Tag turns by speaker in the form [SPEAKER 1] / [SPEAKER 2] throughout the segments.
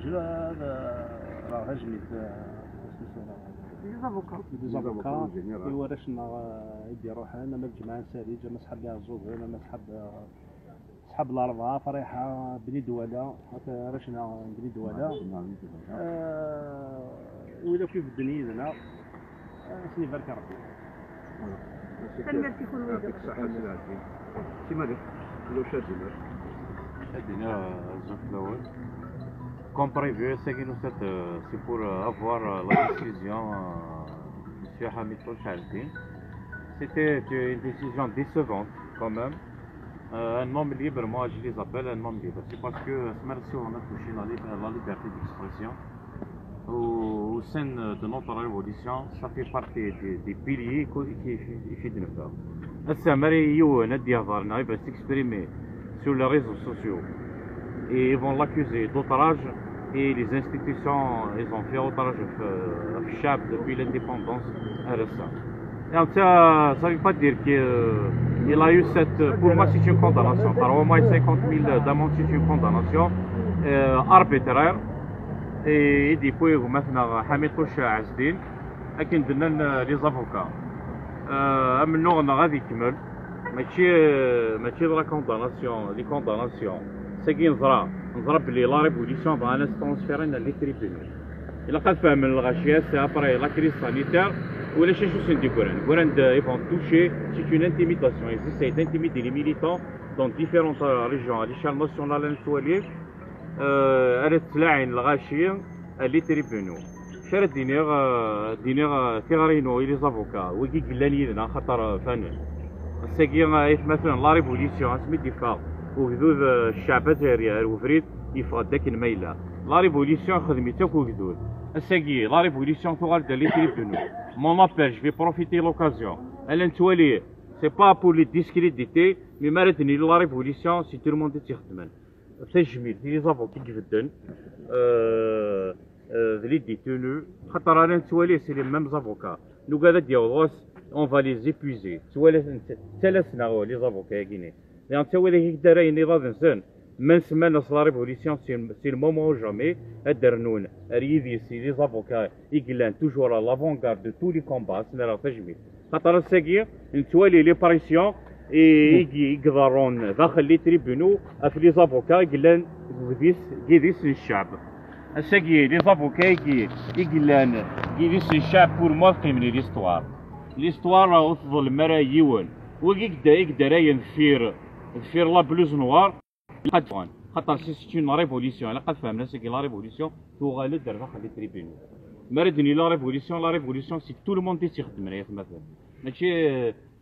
[SPEAKER 1] جلا راه هجمت ليزافوكا يورش يديروا حنا ما الجماعه سالجه ما سحب لها الزوبون ما سحب الاربعه فريحه بني دوله هكا رشنا بني دوله ولا كيف الدنيا هنا سني بارك ربي
[SPEAKER 2] كلمات كيكون ويدك
[SPEAKER 3] الصحه سي مالك لو شادينا
[SPEAKER 4] الزوج الاول comme prévu, c'est pour avoir la décision de M. Hamid Touchardine. C'était une décision décevante quand même. Un homme libre, moi je les appelle un homme libre. C'est parce que merci on a touché la liberté d'expression. Au sein de notre révolution, ça fait partie des piliers qui fait de nous faire. Il va s'exprimer sur les réseaux sociaux et ils vont l'accuser d'outrage. Et les institutions, ils ont fait outrage Chab depuis l'indépendance récente. Et ça ne veut pas dire qu'il a eu cette... Pour moi, c'est une condamnation. Par au moins 50 000 d'amende, c'est une condamnation arbitraire. Et depuis, maintenant, Hamid Touchardine, لكن دنا لي زافوكا منو غادي يكمل ماشي لا كونداناسيون لي كونداناسيون ساكي نزرا بلي لا ريفوليسيون بغانا سترونسفيرينا لي تريبينو الا قد فهم الغاشيه سي ابري لا كريز سانيتير ولا شي شو سندي كوران ils vont toucher c'est une intimidation ils essaient d'intimider les militants dans différentes régions à l'échelle nationale نتوالي تلاعن الغاشيه لي تريبينو شرد دينيغ تيغارينو لي زافوكا وكي قلاني لنا خاطر فنان ساكي مثلا لا ريفوليسيون سميتي فا وكذوذ الشعب الجزائري وفريد يفغ داك الميله لا ريفوليسيون خدمتك وكذوذ ساكي لا ريفوليسيون تغال لي تريبينو مون ابل جو في بروفيتي لوكازيون الا نتوالي سي با بور لي ديسكريديتي مي مالتني لا ريفوليسيون سي تو الموند تيخدمن تجميل لي زافوكا كيفدن les détenus, c'est les mêmes avocats. Nous on va les épuiser. C'est les avocats guinéens. Même semaine la révolution, c'est le moment ou jamais. Les avocats, ils toujours à l'avant-garde de tous les combats. Les pressions et ils dans les tribunaux, les avocats, ils disent الشعب. ساكي لي زافوكا يقلان الشعب بور موا فهمني ليستوار راه تظل مرايون ويقدر ينفير لا بلوز نوار خاطر سي اون ريفوليسيون الا قد فهمنا ساكي لا ريفوليسيون تغالد داخل لي تريبينو مردني لا ريفوليسيون سي تو الموند تيخدم راه مثلا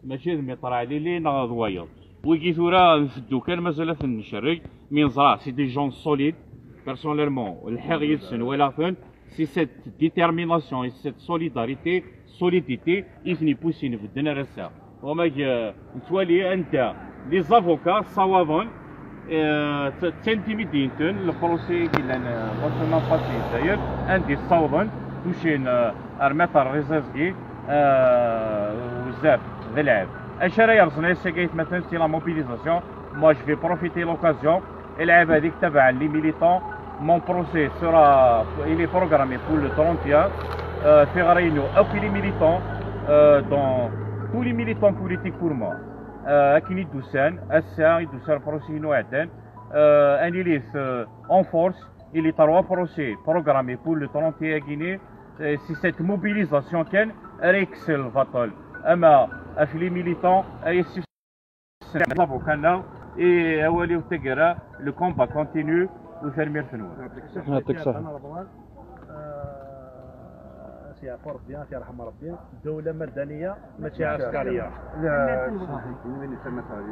[SPEAKER 4] ماشي المطرع لي ناض وايض وكي ثورا نفدو كان مازال نشري مي نزرع سي دي جون سوليد personnellement, c'est cette détermination et cette solidité, ils n'y poussent une vie de ça. Les avocats, savent, s'intimider, le procès qu'il a passé d'ailleurs, un des savants, touché à remettre à Rezazgi, Zef, Velève. C'est la mobilisation. Moi, je vais profiter de l'occasion. Et les militants. Mon procès il est programmé pour le 31 février. Et les militants, tous les militants politiques pour moi, qui sont procès en force, il est 3 procès programmés pour le 31 Guinée. C'est cette mobilisation qui est excel vatal. Les militants, et le combat continue. وثرمير فنون
[SPEAKER 1] يعطيك الصحة. أنا رضوان سي عفو ربي سي رحم ربي دولة مدنية ماشي عسكرية.
[SPEAKER 3] لا صحيح وين يسمى تاع في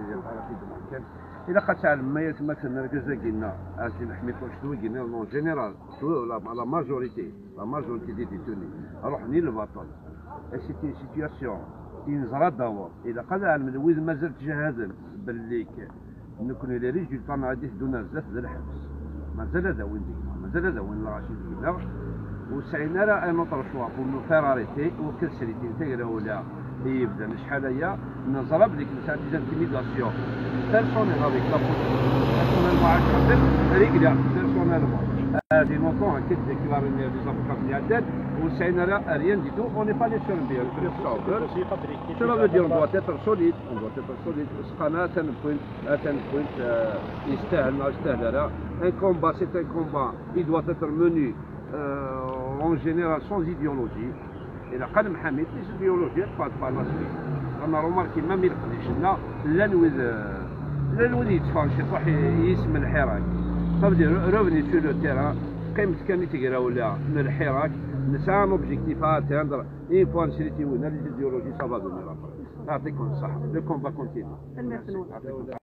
[SPEAKER 3] المكان إذا قد ما يتمثل نرجع قلنا عشان نحمي شنو قلنا نون جينيرال لا ماجوريتي دي ديتوني روحني للبطل سيتي سيتياسيون ينزرى الدور إذا قد علم وإذا مازال تجاهزا باللي نكون لي ريزولتا ما غاديش دونا بزاف ديال الحبس مازال هذا وين دينا مازال هذا وين الرشيد دينا وسعينا راه ان اوتر شوا بور نو فير اريتي وكسريتي نتا ولا يبدا شحال هي نزرى بديك نتاع ديزانتيميداسيون بيرسونيل افيك لا بوليس بيرسونيل مع الكابتن ريكلا بيرسونيل des montants qui déclarent les avocats de la tête, ou ça n'a rien du tout, on n'est pas les surveillants. Cela veut dire qu'on doit être solide, on doit être solide. Un combat, c'est un combat, il doit être mené en général sans idéologie. Et la قال محمد ليش idéologie pas nasri. أنا remarqué ما يقدرش لنا لا الولد يتفاهم شي واحد يسمى الحراك. صافي revenez sur le terrain قيمة كان تقرا ولا من الحراك نسعى objectif à atteindre une fois نشريتي وين les idéologies ça va venir après. يعطيكم الصحة. Le combat continue.